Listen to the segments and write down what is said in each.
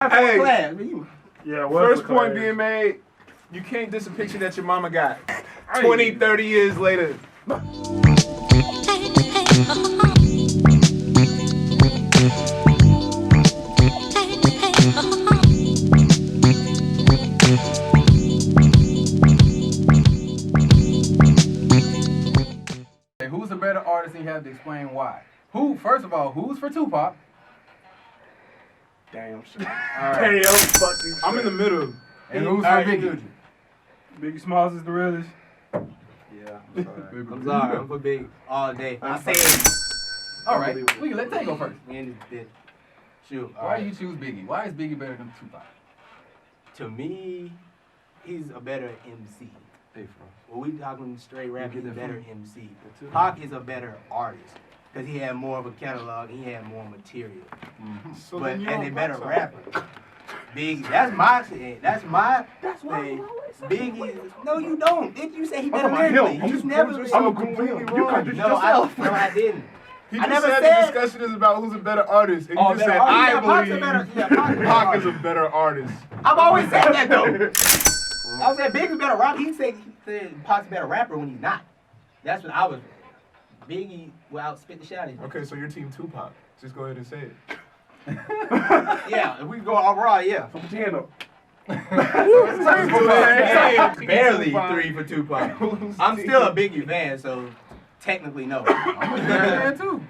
Hey, Yeah, first point being made, you can't diss a picture that your mama got 20, 30 years later. Who's a better artist, and you have to explain why. First of all, who's for Tupac? Damn shit. Damn fucking shit. I'm in the middle. And who's for Biggie? Biggie Smalls is the realest. Yeah, I'm sorry. I'm for Big all day. I said. Alright, we can let Tay go first. Man, this bitch. Shoot. Why do you choose Biggie? Why is Biggie better than Tupac? To me, he's a better MC. When we talking straight rap, he's a better MC. Pac is a better artist because he had more of a catalog. He had more material. So but as a better rapper, Biggie. That's my thing. That's thing. Biggie. No, you don't. Did you say he better lyrically? You never. I'm completely wrong. No, I didn't. He I just never said the discussion is about who's a better artist, and you just said I believe Pac is a better artist. I've always said that though. I said Biggie's a better rapper. He said Pac's a better rapper when he's not. That's what I was. Biggie will outspit the shit out of you. Okay, so you're team Tupac. Just go ahead and say it. Yeah, if we go overall, yeah. Put your hand up. Barely 3 for Tupac. I'm still a Biggie fan, so technically no. I'm a Biggie fan too.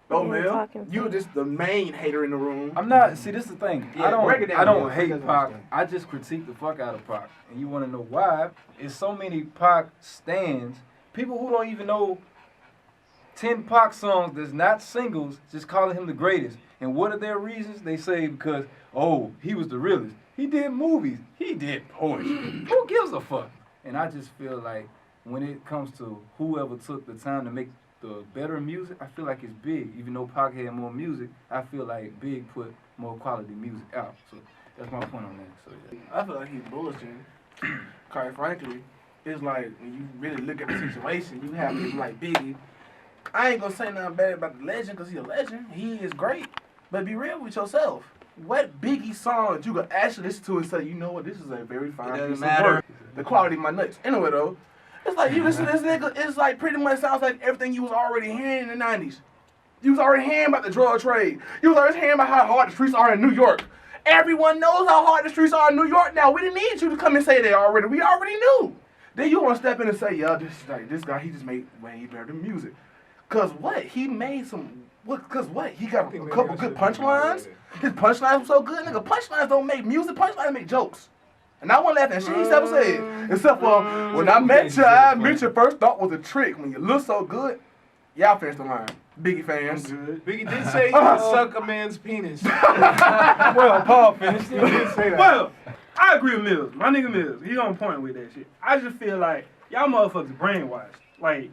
Oh, man. You just the main hater in the room. I'm not. See, this is the thing. Yeah, I don't hate Pac. I just critique the fuck out of Pac. And you want to know why? It's so many Pac stans. People who don't even know 10 Pac songs that's not singles, just calling him the greatest. And what are their reasons? They say because, oh, he was the realest. He did movies. He did poetry. Who gives a fuck? And I just feel like when it comes to whoever took the time to make the better music, I feel like it's Big. Even though Pac had more music, I feel like Big put more quality music out. So that's my point on that. So yeah. I feel like he's bullshitting. Quite frankly, it's like when you really look at the situation, you have people like Biggie. I ain't gonna say nothing bad about the legend because he's a legend. He is great. But be real with yourself. What Biggie song that you could actually listen to and say, you know what, this is a very fine piece of work. The quality of my nuts. Anyway though, it's like you listen to this nigga, it's like pretty much sounds like everything you was already hearing in the 90s. You was already hearing about the drug trade. You was already hearing about how hard the streets are in New York. Everyone knows how hard the streets are in New York now. We didn't need you to come and say that already. We already knew. Then you want to step in and say, yeah, this guy, he just made way better music. Cause what? He made some, cause what? He got a couple good punchlines. His punchlines were so good, nigga. Punchlines don't make music, punchlines make jokes. And I wasn't laughing at shit he ever said. Except for, when I met you, first thought was a trick. When you look so good, y'all finished the line. Biggie fans. Biggie did say he would suck a man's penis. Well, Paul finished it. He did say that. Well, I agree with Mills. My nigga Mills, he on point with that shit. I just feel like y'all motherfuckers brainwashed. Like,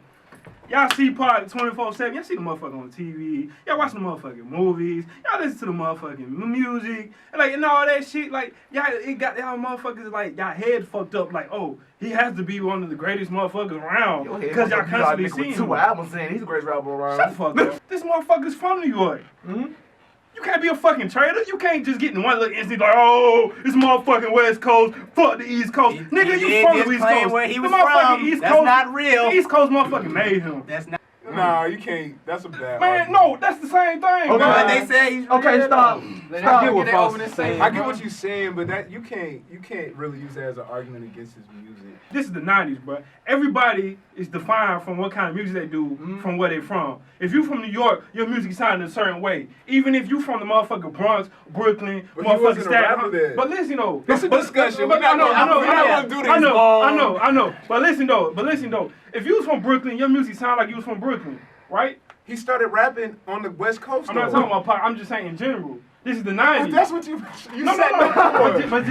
y'all see Pac 24/7. Y'all see the motherfucker on TV. Y'all watch the motherfucking movies. Y'all listen to the motherfucking music and all that shit. Like y'all, it got y'all motherfuckers like y'all head fucked up. Like, oh, he has to be one of the greatest motherfuckers around because y'all constantly see him. 2 albums saying he's the greatest rapper around. Shut the fuck up. This motherfucker's from New York. You can't be a fucking traitor. You can't just get in one little instant like, oh, it's motherfucking West Coast, fuck the East Coast. Nigga, you from the East Coast. Where he was the motherfucking from. East That's Coast, not real. The East Coast motherfucking made him. That's not. Nah, you can't. That's a bad Man, argument. no, that's the same thing. Okay, man. they say he's Okay, stop. I get what Paul's saying. I get what you're saying, but that you can't really use that as an argument against his music. This is the 90s, bro. Everybody is defined from what kind of music they do from where they from. If you from New York, your music sounds a certain way. Even if you from the motherfucking Bronx, Brooklyn, but motherfucking Staten Island. But listen though. It's a discussion. We're not gonna do this. I know. But listen though. If you was from Brooklyn, your music sound like you was from Brooklyn, right? He started rapping on the West Coast. I'm not talking about Pac. I'm just saying in general. This is the 90s. But that's what you No. said. But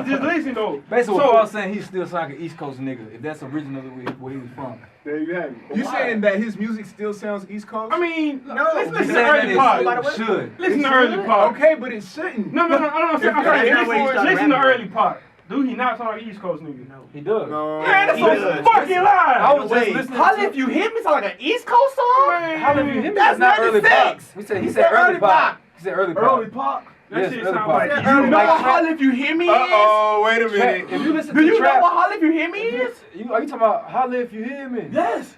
just listen though. Basically, what Paul's saying, he's still sounding like an East Coast nigga. If that's originally where he was from. There you have it. You saying that his music still sounds East Coast? I mean, No, listen He's to saying early Pac. that it should. Listen to early Pac. Okay, but it shouldn't. No. I'm saying, listen to early Pac. Do he not sound like an East Coast nigga? No. He does. No. Man, that's a fucking lie. I was just listening. How if you hit me sound like an East Coast song? Man, How if you hit me? That's not early Pac. 96. He said early Pac. He said early Pac. Early Pac. That shit other sound Pac. like You know what Holla If You Hear Me is? Uh-oh, wait a Trap, minute. if you listen Do to you trap, know what Holla If You Hear Me is? are you talking about Holla If You Hear Me? Yes.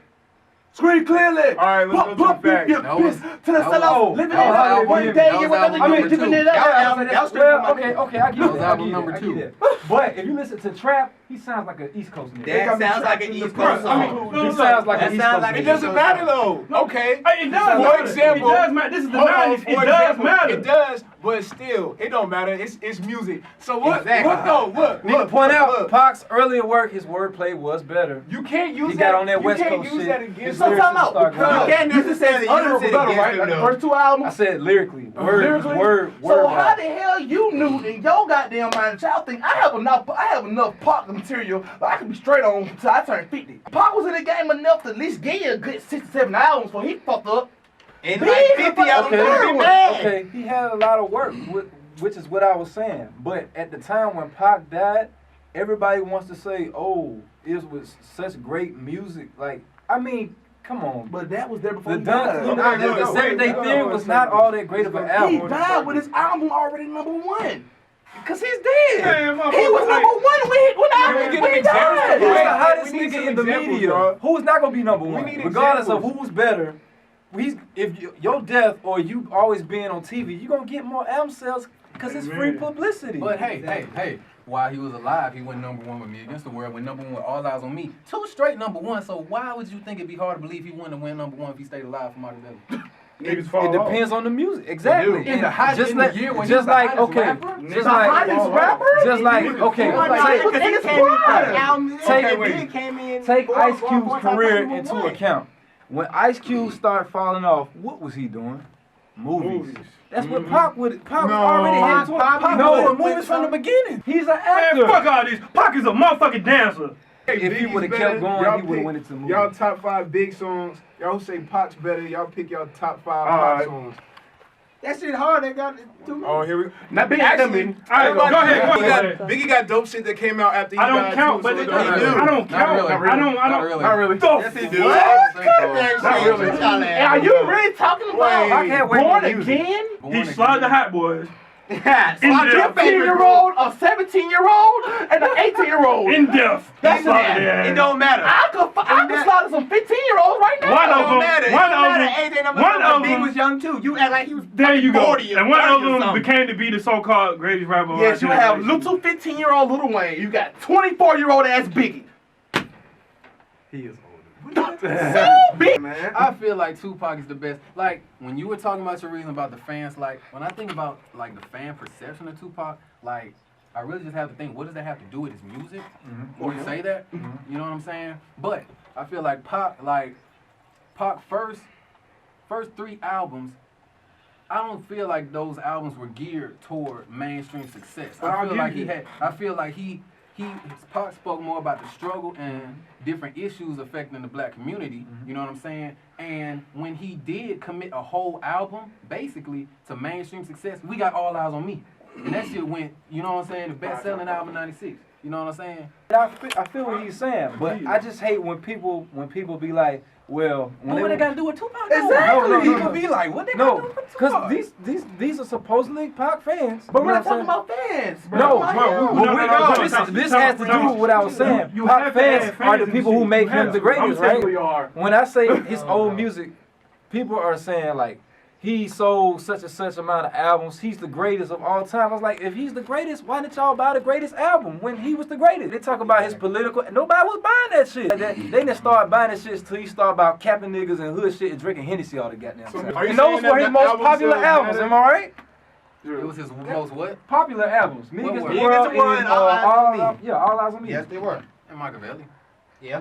Scream clearly. All right, let's go to the facts. Your That piss was- to the that sellout. was- Living that it was up. album One number- day that you was another album you number giving two. it up. Well, okay, I get That was it. album number I two. get it. But if you listen to trap, he sounds like an East Coast nigga. That sounds like an East Coast He song. sounds like That an East sounds Coast like nigga. It doesn't matter though. Okay. Hey, it does For matter. example, It does matter. This is the hold on, 90s. for It does example, matter. It does, but still, it don't matter. It's music. So what? Exactly. Look though, look. Need to look, point out, look. Pac's earlier work, his wordplay was better. You can't use He that. got on that you West can't Coast use shit. that His against So lyrics time just out. start going You out. can't You just said necessarily honorable use it battle, against right? him, Like the though. first two albums. I said lyrically, Lyrically? word. So how the hell you knew in your goddamn mind that y'all think I have enough Pac material that I can be straight on until I turn 50. Pac was in the game enough to at least give you a good 67 albums before he fucked up. And Big like is 50 fucking albums, third would be one. mad. Okay, he had a lot of work, which is what I was saying. But at the time when Pac died, everybody wants to say, "Oh, it was such great music." Like, I mean, come on. But that was there before The he Dun- died. you know, the 7 Day Theory was not all that great of an He album. died with his album already #1. Cause he's dead. Man, He was #1 when he died. He was the Right. hottest We need nigga some in the examples, media. dog. Who's not gonna be number We one? need Regardless examples. of who's better. Your death or you always being on TV, you gonna get more album sales because it's free publicity. But hey, while he was alive, he went #1 with Me Against the World, went #1 with All Eyes on Me. 2 straight #1, so why would you think it'd be hard to believe he wouldn't have went #1 if he stayed alive for Machiavelli? Niggas It fall off. depends on the music, exactly. In the hot just in the like, year when just he was the like hottest okay, rapper? just The like, hottest rapper? just like okay, Well, no, take, because he his came in prime. album. Take- Biggie came in. take four- Ice four- Cube's four times career #1. into account. When Ice Cube started falling off, what was he doing? Movies. That's what Pac would. Pac was No. already headed to Pac Pac No, was movies from the beginning. He's an Man, actor. fuck all this. Pac is a motherfucking dancer. If he Biggie's would've better, kept going, y'all he would've pick went into movies. Y'all top 5 big songs. Y'all say Pac's better. Y'all pick y'all top 5 All pop right. songs. That shit hard. They got it too. Oh, here we go. Not big Actually, enemy. All right, go ahead. Biggie got, Biggie got dope shit that came out after he I don't died count, too, but so it don't doesn't. matter. I don't count. really. I don't. Not really. Not really. Yes, he do. What? Not really. Hey, are you really talking about I can't wait Born for music. Again? He slaughtered the Hot Boys. A In depth. 15-year-old, a 17-year-old, and an 18-year-old. In depth. That's He slaughtered it. their It ass. don't matter. I could slaughter some 15-year-olds right now. One of It don't matter. them. It One don't of matter. them. AJ number One of Big them. was young too. You act like he was. There you go. 40 And one of 30 or them something. became to be the so-called greatest rapper. of Yes, you our have generation. little 15-year-old Lil Wayne. You got 24-year-old ass Biggie. He is Big. Man. I feel like Tupac is the best. Like, when you were talking about your reason about the fans, like, when I think about, like, the fan perception of Tupac, like, I really just have to think, what does that have to do with his music? When you say that, you know what I'm saying? But I feel like Pac first 3 albums, I don't feel like those albums were geared toward mainstream success. But I'll I feel like Pac spoke more about the struggle and different issues affecting the black community, you know what I'm saying? And when he did commit a whole album, basically, to mainstream success, we got All Eyes on Me. And that shit went, you know what I'm saying, the best-selling album in '96. You know what I'm saying? I feel what he's saying, but I just hate when people be like, well, when What they they got to do with Tupac? Exactly. No, People be like, what they got to do no, with Tupac? because these are supposedly Pac fans. But You we're know not what I'm talking saying? about fans. Bro. No, Come bro, on. this has to do with what I was saying. You Pac have to add fans fans are the and people shit. who make You have him the to. greatest, I'm telling right? you, you are. When I say his old music, people are saying like he sold such and such amount of albums. He's the greatest of all time. I was like, if he's the greatest, why didn't y'all buy the greatest album when he was the greatest? They talk about his political, and nobody was buying that shit. They didn't start buying that shit until he started about capping niggas and hood shit and drinking Hennessy all the goddamn time. Are you And those saying that were his the most album popular sales albums. matter? Am I right? It was his most what? Popular albums. Me What Against were the they? World Me Against the World and and All Eyes on Me. yeah, All Eyes on Me. Yes, they were. And Machiavelli. Yeah.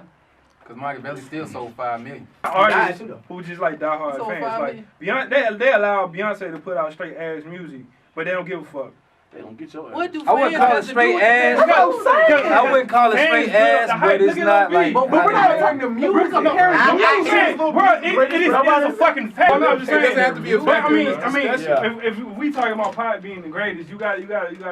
Because Machiavelli still sold 5 million. Artists died, too, who just like diehard So fans. five Like Beyonce, they allow Beyonce to put out straight ass music, but they don't give a fuck. They don't get your ass. What do I wouldn't fans call have it to do straight with ass. that? That's what I'm saying. I wouldn't call it Fans straight build the ass, hype. but it's Look at not Lil like. B. But we're not talking the music. We're comparing I the music. can't, bro. It is a fucking fact. I'm just It doesn't saying. have to be a But I fact. mean, Yeah. if we talking about Pac being the greatest, you gotta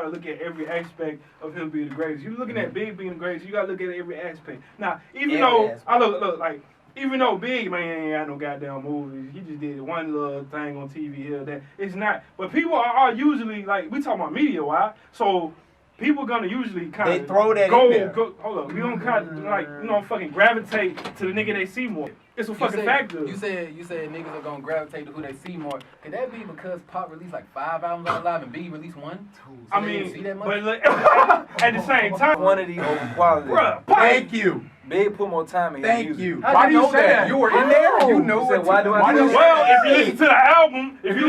look at every aspect of him being the greatest. You looking at Big being the greatest, you gotta look at every aspect. Now, even Every though aspect. I look like even though Big man ain't got no goddamn movies, he just did one little thing on TV here that it's not. But people are usually like we talking about media, why? So people gonna usually kind of throw that in there. Hold up, we don't kind of like fucking gravitate to the nigga they see more. It's a fucking factor. You said niggas are gonna gravitate to who they see more. Could that be because Pop released like 5 albums on live and Biggie released 1? So I they mean, didn't see that much? but like, at the same time, Quantity over quality. bruh, Thank you. Big put more time in Thank music. you. How do you say that? You were in there. You know Said, it. why do I do well, that? if you listen to the album, if you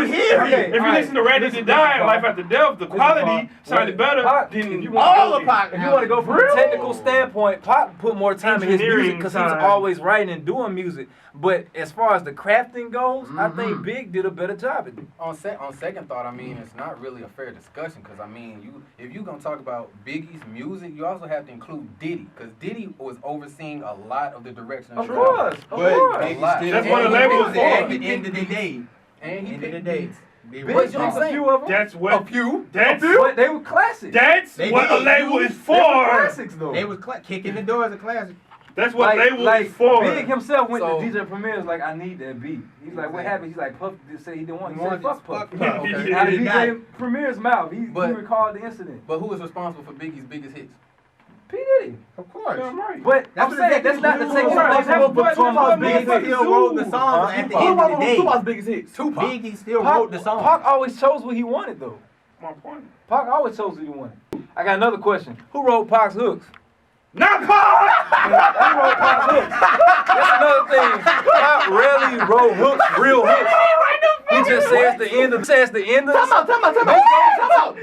listen to Ready to Die, Life After Death, the quality sounded better than All of Pac. If you want to go from a technical standpoint, Pac put more time in his music Engineering because he was side. always writing and doing music. But as far as the crafting goes, I think Big did a better job at it. On second thought, I mean, it's not really a fair discussion because, I mean, if you're going to talk about Biggie's music, you also have to include Diddy because Diddy was overseeing a lot of the direction. Of course. That's what the label was for. At the end of the day. And he End of the picked day. beats. Big But you know dropped what I'm a few of them. That's what. A few. That's But they were classics. That's They what a did. label is They were for. classics though. They was kicking the door as a classic. That's what label like is for. Big himself went So- to DJ Premier's like, I need that beat. He's like, what happened? He's like, Puff said he didn't want it. He said, fuck Puff. Okay. Out of He got DJ Premier's mouth, he recalled the incident. But who was responsible for Biggie's biggest hits? P. Diddy. Of course. Damn right. But That's I'm saying that's not to take Right, anything that's from what Tupac. Big Biggie still wrote the songs at the end of the day. Tupac's biggest hits. Biggie still wrote the songs. Pac always chose what he wanted though. My point. Pac always chose what he wanted. I got another question. Who wrote Pac's hooks? Not Pac! Who wrote Pac's hooks? That's another thing. Pac rarely wrote hooks, real hooks. He just says the end of. Time out.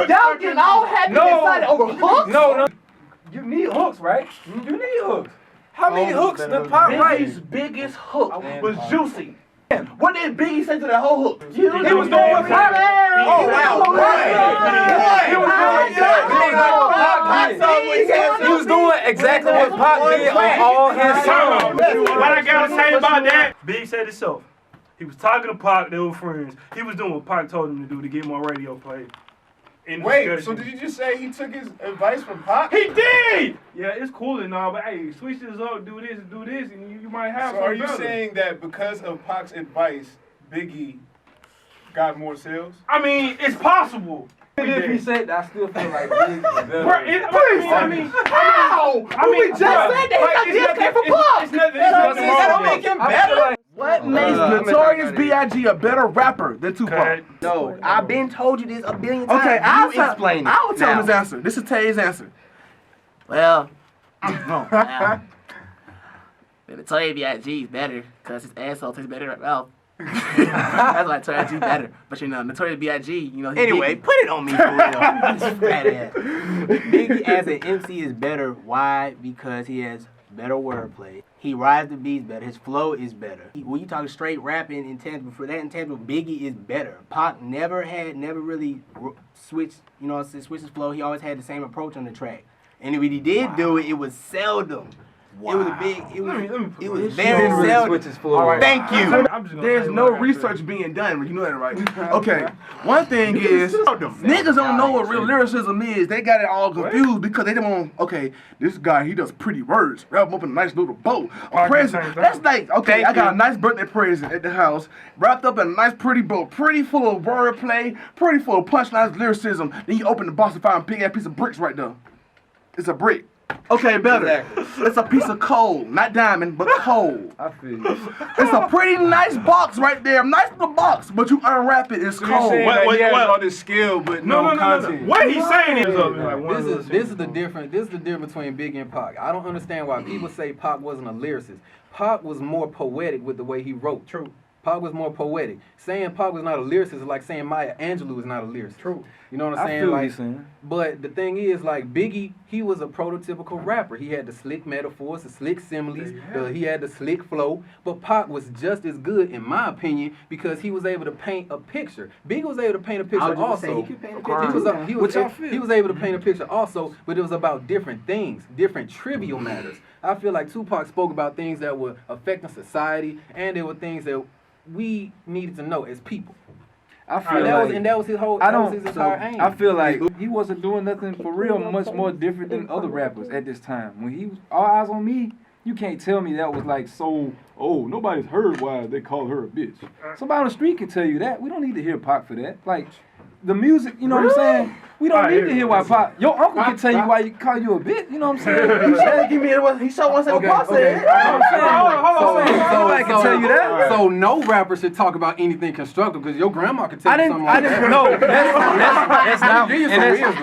Y'all getting all happy and excited over hooks? No. You need hooks, right? You need hooks. How many hooks did Pac write? Biggie's biggest hook was And- Juicy. What did Biggie say to that whole hook? He was doing what Pac did. Oh, wow. He was doing exactly what Pac did on all his songs. What I gotta say about that? Big said himself. He was talking to Pac, they were friends. He was doing what Pac told him to do to get more radio play. Wait, so did you just say he took his advice from Pac? He did! Yeah, it's cool and all, but hey, switch this up, do this, and you might have So are something you better. saying that because of Pac's advice, Biggie got more sales? I mean, it's possible. Even if he said that, I still feel like Big is better. How? We just said that he got DSK for Pac. That'll make him better. What makes Notorious B.I.G. a better rapper than Tupac? No, I've been told you this a billion times. Okay, you explain it. I will tell him now. his answer. This is Tay's answer. Well, Notorious B.I.G. is better because his asshole tastes better in my mouth. That's why Notorious B.I.G. better. But you know, Notorious B.I.G., you know, he's Anyway, Biggie. put it on me for real. Fat ass. Biggie as an MC is better. Why? Because he has better wordplay. He rides the beats better. His flow is better. When you talk straight rapping intangible, for that intangible, Biggie is better. Pac never really switched his flow. He always had the same approach on the track. And when he did do it, it was seldom. Wow. It was a big. It was very seldom. Switch his flow. All right. Thank you. I'm just gonna There's say no what I gotta research say. being done. You know that, right? Okay. One thing is, niggas don't know what real lyricism is. They got it all confused because they don't want, okay, this guy, he does pretty words. Wrap him up in a nice little bow. A present. That's like, okay, I got a nice birthday present at the house, wrapped up in a nice pretty bow, pretty full of wordplay, pretty full of punchlines, lyricism. Then you open the box and find a big ass piece of bricks right there. It's a brick. Okay, better. It's a piece of coal, not diamond, but coal. I feel you. It's a pretty nice box right there, nice little box, but you unwrap it, it's So you're cold. saying that he has all this skill, but no content. What he's saying is like one This is the difference between Biggie and Pac. I don't understand why people say Pac wasn't a lyricist. Pac was more poetic with the way he wrote. True. Pac was more poetic. Saying Pac was not a lyricist is like saying Maya Angelou is not a lyricist. True. You know what I'm saying? feel what Like, you're saying. but the thing is, like Biggie, he was a prototypical rapper. He had the slick metaphors, the slick similes, he had the slick flow. But Pac was just as good, in my opinion, because he was able to paint a picture. Biggie was able to paint a picture also. He was able to paint a picture also, but it was about different things, different trivial matters. I feel like Tupac spoke about things that were affecting society, and there were things that we needed to know as people. I feel And that was his whole. I that was don't. his entire aim. I feel like he wasn't doing nothing for real much more different than other rappers at this time. When he was All Eyes on Me, You can't tell me that was like so. Oh, nobody's heard why they call her a bitch. Somebody on the street can tell you that. We don't need to hear Pac for that. Like the music, you know what I'm saying? We don't need to hear why Pac. Your uncle can tell you why you call you a bitch. You know what I'm saying? You said give me what he showed one second Pac said. Somebody can tell you that. So no rapper should talk about anything constructive because your grandma can tell you something like that. No,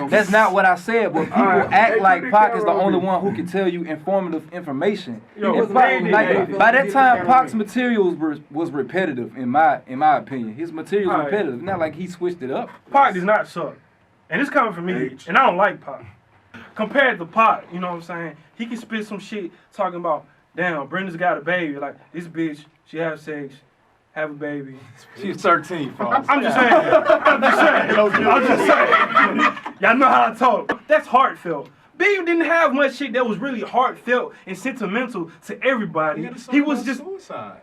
that's not what I said. But people act like Pac is the only one who can tell you informative information. And Pac, by that time, Pac's materials was repetitive in my opinion. His materials were repetitive. Not like he switched it up. Pac does not suck. And it's coming from me. And I don't like Pac. Compared to Pac, you know what I'm saying? He can spit some shit talking about, damn, Brenda's got a baby. Like, this bitch, she have sex, have a baby. She's 13, folks. I'm just saying. I'm just saying. Y'all know how I talk. That's heartfelt. Biggie didn't have much shit that was really heartfelt and sentimental to everybody. He was just suicide.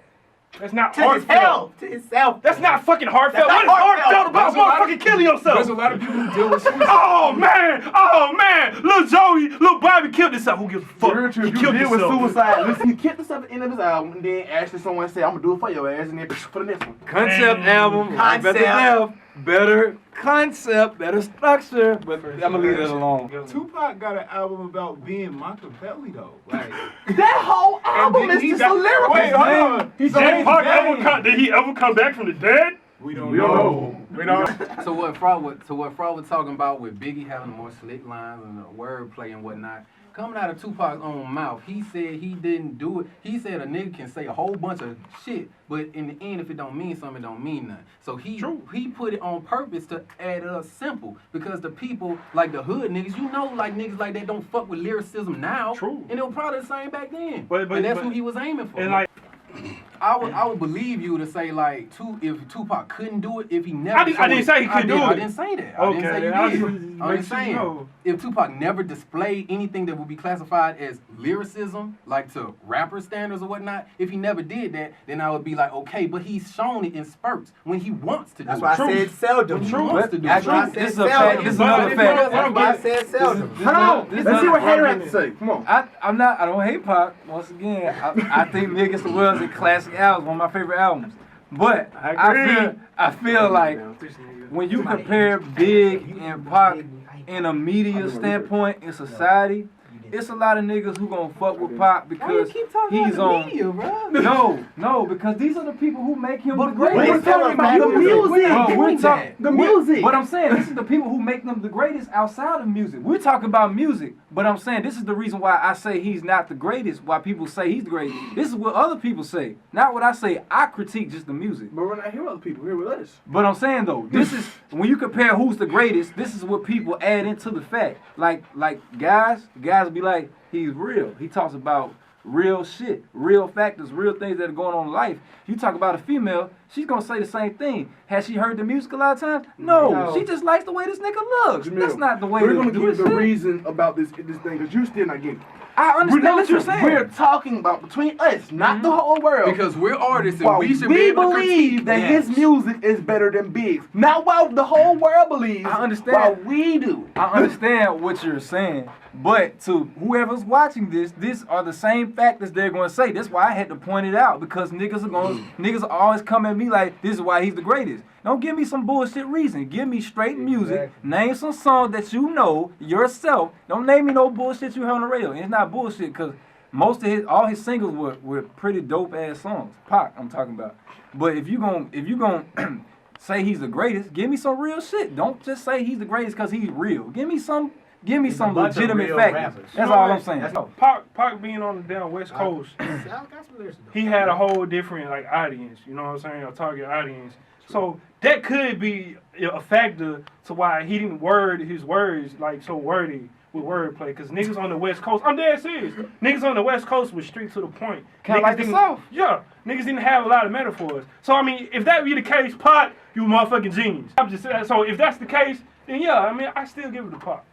That's not heartfelt. To himself. That's not fucking heartfelt. What is heartfelt about motherfucking killing yourself? There's a lot of people who deal with suicide. Oh man! Lil Joey, Lil Bobby killed himself. Who gives a fuck? He killed Deal with himself. suicide. Listen, he killed himself at the end of his album, and then actually someone said, "I'm gonna do it for your ass," and then for the next one. Concept album, better concept, better structure, but I'm gonna leave that alone. Tupac got an album about being Machiavelli though. Like That whole album is just so lyrical. Wait, hold on. Did he ever come back from the dead? We don't know. We don't. So what Fraud was talking about with Biggie having more slick lines and the wordplay and whatnot, coming out of Tupac's own mouth, he said he didn't do it. He said a nigga can say a whole bunch of shit, but in the end, if it don't mean something, it don't mean nothing. So he put it on purpose to add it up simple because the people, like the hood niggas, you know, like niggas like that don't fuck with lyricism now. True. And it was probably the same back then. But that's who he was aiming for. And like, I would believe you to say like if Tupac couldn't do it if he never. I didn't say he couldn't do it. I didn't say that. I didn't say you did. I'm just saying know. if Tupac never displayed anything that would be classified as lyricism, like to rapper standards or whatnot, if he never did that, then I would be like, okay, but he's shown it in spurts when he wants to do it. That's why I said seldom. When he wants to do This is a fact. This is another fact. That's why I said seldom. Hold on. Let's see what Hater has to say. Come on. I don't hate Pac. Once again, I think Niggas the World's a classic album, one of my favorite albums. But I feel like when you compare Big and Pac in a media standpoint in society, it's a lot of niggas who gonna fuck with Pac because he's on. Media, bro? No, because these are the people who make him the We're greatest. talking about the music. Bro, we're talking The music. But I'm saying this is the people who make them the greatest outside of music. We're talking about music, but I'm saying this is the reason why I say he's not the greatest. Why people say he's the greatest. This is what other people say, not what I say. I critique just the music. But we're not here with other people. We're here with us. But I'm saying though, this is when you compare who's the greatest. This is what people add into the fact. Like guys be like, he's real. He talks about real shit, real factors, real things that are going on in life. You talk about a female, she's gonna say the same thing. Has she heard the music a lot of times? No. She just likes the way this nigga looks. Jamil, That's not the way we're to gonna do give it. the reason about this thing because you still not getting it. I understand what you're saying. We're talking about between us, not the whole world. Because we're artists and While we should be able to believe critique that his music is better than Big's. Not while the whole world believes. I understand. While we do. I understand what you're saying, but to whoever's watching this, these are the same factors they're gonna say. That's why I had to point it out because niggas are always come at me like this is why he's the greatest. Don't give me some bullshit reason. Give me straight music. Name some songs that you know yourself. Don't name me no bullshit you heard on the radio. And it's not bullshit because all his singles were pretty dope ass songs. Pac, I'm talking about. But if you gon' say he's the greatest, give me some real shit. Don't just say he's the greatest because he's real. Give me some legitimate factors. That's all I'm saying. Pac being on the down West Coast, he had a whole different like audience. You know what I'm saying? A target audience. So that could be a factor to why he didn't word his words like so wordy with wordplay. Because niggas on the West Coast, I'm dead serious. Niggas on the West Coast was straight to the point. Kind of like the South. Yeah, niggas didn't have a lot of metaphors. So I mean, if that be the case, Pac, you a motherfucking genius. I'm just saying. So if that's the case, then yeah, I mean, I still give it to Pac.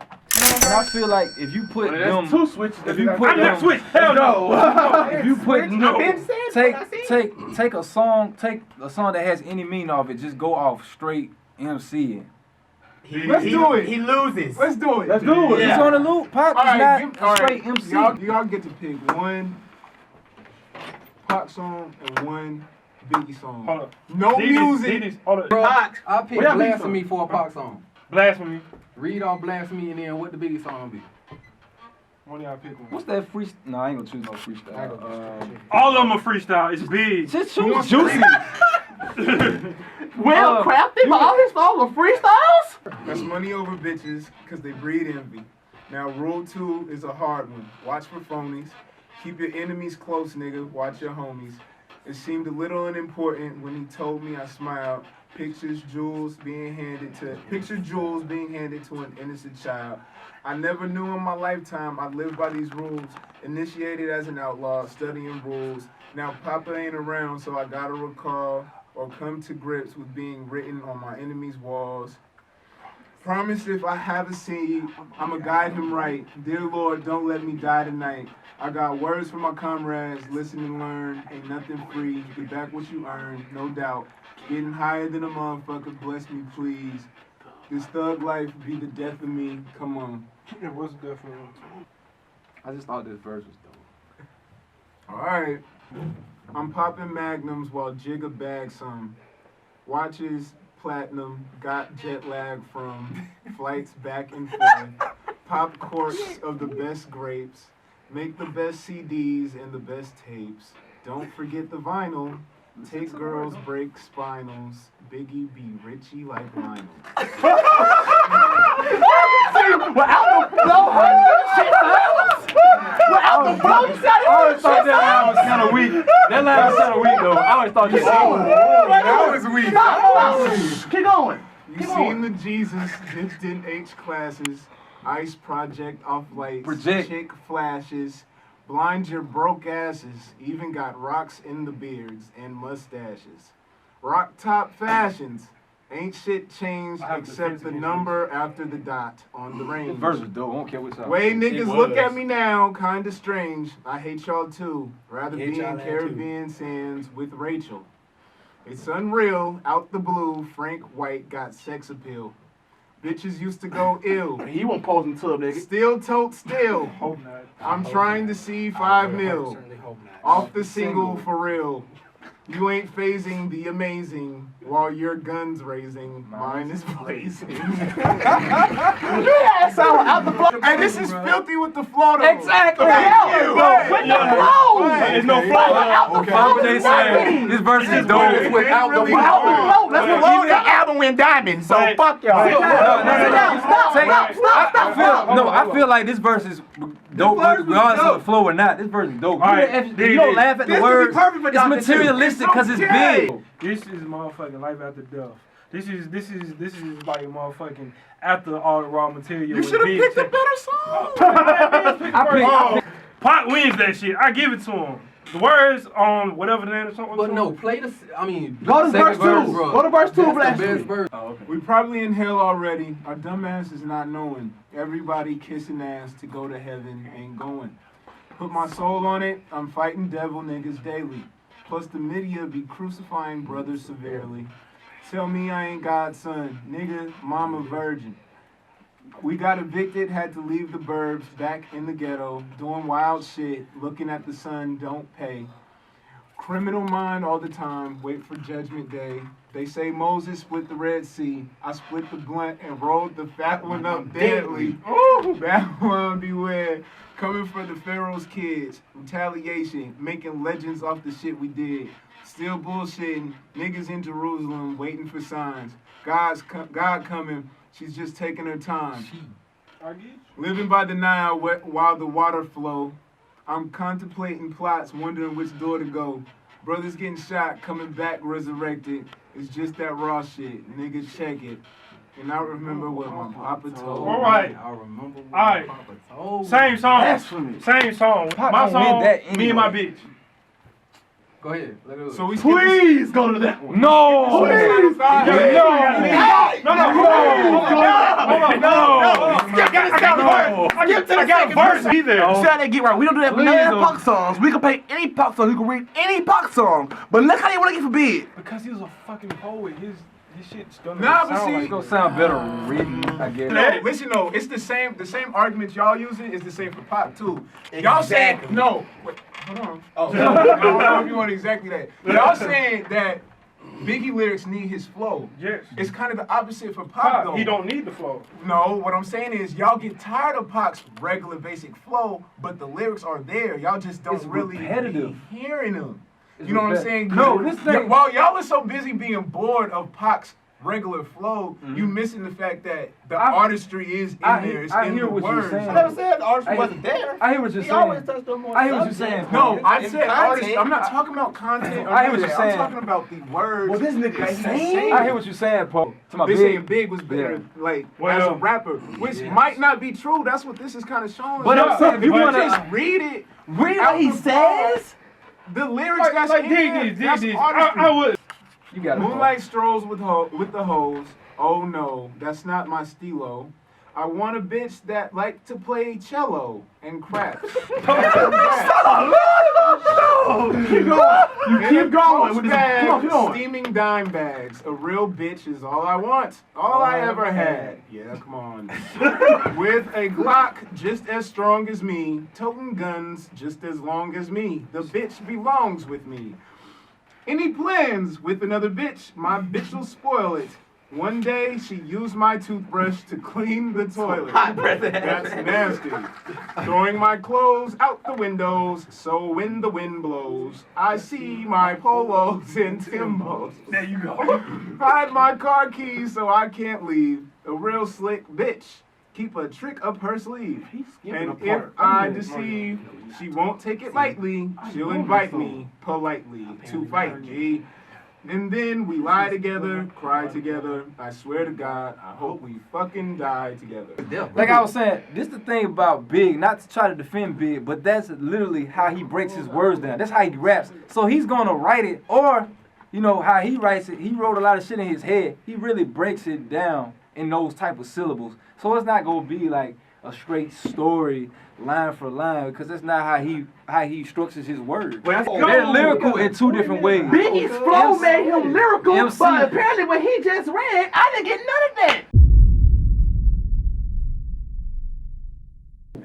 And I feel like if you put them, two switches. if you put I'm not switch. Hell no. if you put No. take a song that has any meaning off it, just go off straight MCing. Let's do it. He loses. Let's do it. Let's do it. He's on the loop. Pac is not a straight MC. Y'all get to pick one Pac song and one Biggie song. Hold up. No music. Hold up. Bro, Pac. I picked Where y'all Blasphemy for a Pac song. Blasphemy. Read off Blasphemy and then what the Biggie song be. One of y'all pick one. What's that freestyle? No, I ain't gonna choose no freestyle. All of them are freestyle. It's big. Just choose Juicy. Well, crafty, but all his songs are freestyles? That's money over bitches because they breed envy. Now, rule 2 is a hard one. Watch for phonies. Keep your enemies close, nigga. Watch your homies. It seemed a little unimportant when he told me I smiled. Picture jewels being handed to an innocent child. I never knew in my lifetime I'd live by these rules. Initiated as an outlaw, studying rules. Now Papa ain't around, so I gotta recall or come to grips with being written on my enemies' walls. Promise if I have a seed, I'ma guide him right. Dear Lord, don't let me die tonight. I got words for my comrades, listen and learn. Ain't nothing free, get back what you earned, no doubt. Getting higher than a motherfucker, bless me please. This thug life be the death of me, come on. It was definitely. I just thought this verse was dope. Alright, I'm popping magnums while Jigga bags some. Watches platinum, got jet lag from flights back and forth. Pop corks of the best grapes. Make the best CDs and the best tapes. Don't forget the vinyl. Take girls, break spinals. Biggie be Richie like Lionel. Without the flow, shit sounds. Without the flow, you I always thought that line was kind of weak. That line was kind of weak, though. I always thought you That was weak. Keep going. You seen the Jesus dipped in H classes. Ice project off lights. Project. Chick flashes. Blind your broke asses. Even got rocks in the beards and mustaches. Rock top fashions. Ain't shit changed except the number after the dot on the range. This verse was dope. I don't care what y'all. Way niggas look at me now, kinda strange. I hate y'all too. Rather be in Caribbean sands with Rachel. It's unreal. Out the blue, Frank White got sex appeal. Bitches used to go ill. He won't pose in tub, nigga. Still tote still. Hope not. I'm trying to see 5 mil. Off the single for real. You ain't phasing the amazing while your gun's raising. Mine is blazing. Yeah, sound out the flow. And this is filthy with the flow though. Exactly. With the flow. There's no flow. Without the flow, What they saying? This verse is dope. Without the Without the flow. That's what Lord, that album went diamond. So But- fuck y'all. Stop. I feel like this verse is dope, regardless of the flow or not. This verse is dope. Alright, If you don't laugh at the words, it's materialistic because it's big. This is motherfucking life after death. This is like motherfucking after all the raw material. You should have picked a better song. I picked. Pac wins that shit. I give it to him. The words on whatever the name of the song was. But no, play the. I mean, Go to verse second 2. bro. Go to verse 2, That's Blast the best Me. verse. We probably in hell already. Our dumbass is not knowing. Everybody kissing ass to go to heaven ain't going. Put my soul on it. I'm fighting devil niggas daily. Plus the media be crucifying brothers severely. Tell me I ain't God's son. Nigga, mama virgin. We got evicted, had to leave the burbs, back in the ghetto, doing wild shit, looking at the sun, don't pay. Criminal mind all the time, wait for judgment day. They say Moses split the Red Sea. I split the blunt and rolled the fat one up deadly. Ooh, Babylon beware. Coming for the Pharaoh's kids. Retaliation, making legends off the shit we did. Still bullshitting, niggas in Jerusalem waiting for signs. God coming, she's just taking her time. Living by the Nile while the water flow. I'm contemplating plots, wondering which door to go. Brothers getting shot, coming back resurrected. It's just that raw shit. Niggas check it. And I remember what my papa told me. All right. I remember what All right. my papa told me. Same song. Blasphemy. Same song. Pac My don't win song. that Me and my anyway. bitch. Go ahead. Let it So we Please go to that one. No. Please. No. I got a verse either. See how they get right. We don't do that for none of Pac songs. We can play any Pac song. You can read any Pac song. But look how they want to get forbid. Because he was a fucking poet. His shit's gonna Nah, but sound see- like It's gonna sound better reading, I guess. No, listen though, it's the same arguments y'all using is the same for Pop too. Y'all saying no. Hold on. Oh. I don't know if you want exactly that. Y'all saying that Biggie lyrics need his flow. Yes. It's kind of the opposite for Pac, though. He don't need the flow. No, what I'm saying is y'all get tired of Pac's regular basic flow, but the lyrics are there. Y'all just don't It's really repetitive. be hearing them. It's You know what I'm repet- saying? No, this thing- While y'all are so busy being bored of Pac's regular flow, you missing the fact that the artistry is in there. It's in hear the what words. you're saying. I never said the artist wasn't there. I hear what you're He always saying. touched on more I hear what you're subjects. saying. No, I In said content. artist. I'm not talking about content. Or I hear none what of you're that. saying. I'm talking about the words. Well, this nigga that is he's saying. I hear what you're saying, Paul. To my They big. saying Big was better, like as a Well, rapper, which might not be true. That's what this is kind of showing. But I'm saying, if you but wanna- just read it, Read out what he the flow, says. the lyrics that's Like in there, dig that's this. artistry. I would. You got it. Moonlight strolls with the hoes. Oh no, that's not my stilo. I want a bitch that like to play cello and crap. You keep going with this. Come on. Steaming dime bags. A real bitch is all I want. All I ever had. Yeah, come on. With a Glock just as strong as me. Toting guns just as long as me. The bitch belongs with me. Any plans with another bitch? My bitch will spoil it. One day she used my toothbrush to clean the toilet. That's nasty. Throwing my clothes out the windows, so when the wind blows, I see my polos and Timbos. There you go. Hide my car keys so I can't leave. A real slick bitch. Keep a trick up her sleeve. And if I deceive, she won't take it lightly. She'll invite me politely to fight G. And then we lie together, cry together. I swear to God, I hope we fucking die together. Like I was saying, this is the thing about Big, not to try to defend Big, but that's literally how he breaks his words down. That's how he raps. So he's gonna write it, or, you know, how he writes it, he wrote a lot of shit in his head. He really breaks it down in those type of syllables. So it's not gonna be like a straight story, line for line, because that's not how he structures his words. They're lyrical in two different ways. Biggie's flow made him lyrical, MC. but apparently when he just read, I didn't get none of that.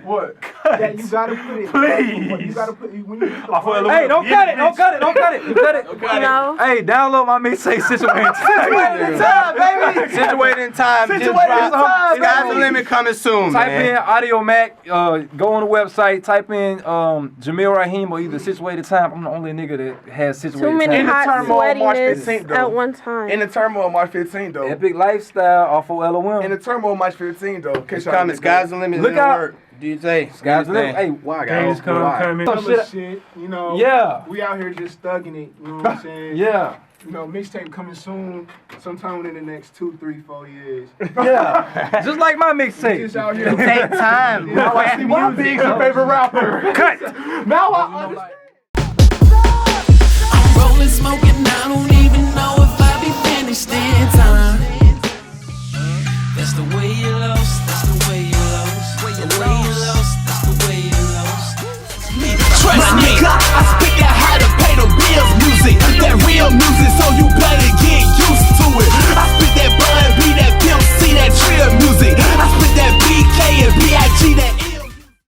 What? That you gotta put it. Please. You gotta put it when you get the Hey, don't cut it, don't cut it, don't cut it, you cut it. No. Hey, download my mixtape Situated. Situated in time, baby. Situated in time. Situated in time, Sky's the baby. limit coming soon, Type man. in Audio Mac, go on the website, type in Jamil Raheem or either Situated Time. I'm the only nigga that has Situated Too many In the Time. hot turmoil of March sweatiness 15th, though. at one time. In the turmoil of March 15, though. Epik Lyfestyle off of LOM. In the turmoil of March 15, though. It's Coming. Sky's the limit. Look Look out. out. DJ. Guys, hey, Why, Games coming. Some shit- shit, you know. Yeah. We out here just thugging it, you know what I'm saying? Yeah, You know, mixtape coming soon, sometime within the next 2, 3, 4 years. yeah. Just like my We mixtape. just out here. Take time. Now I see One music. Big's your favorite rapper. Cut. Now You I know, understand. like,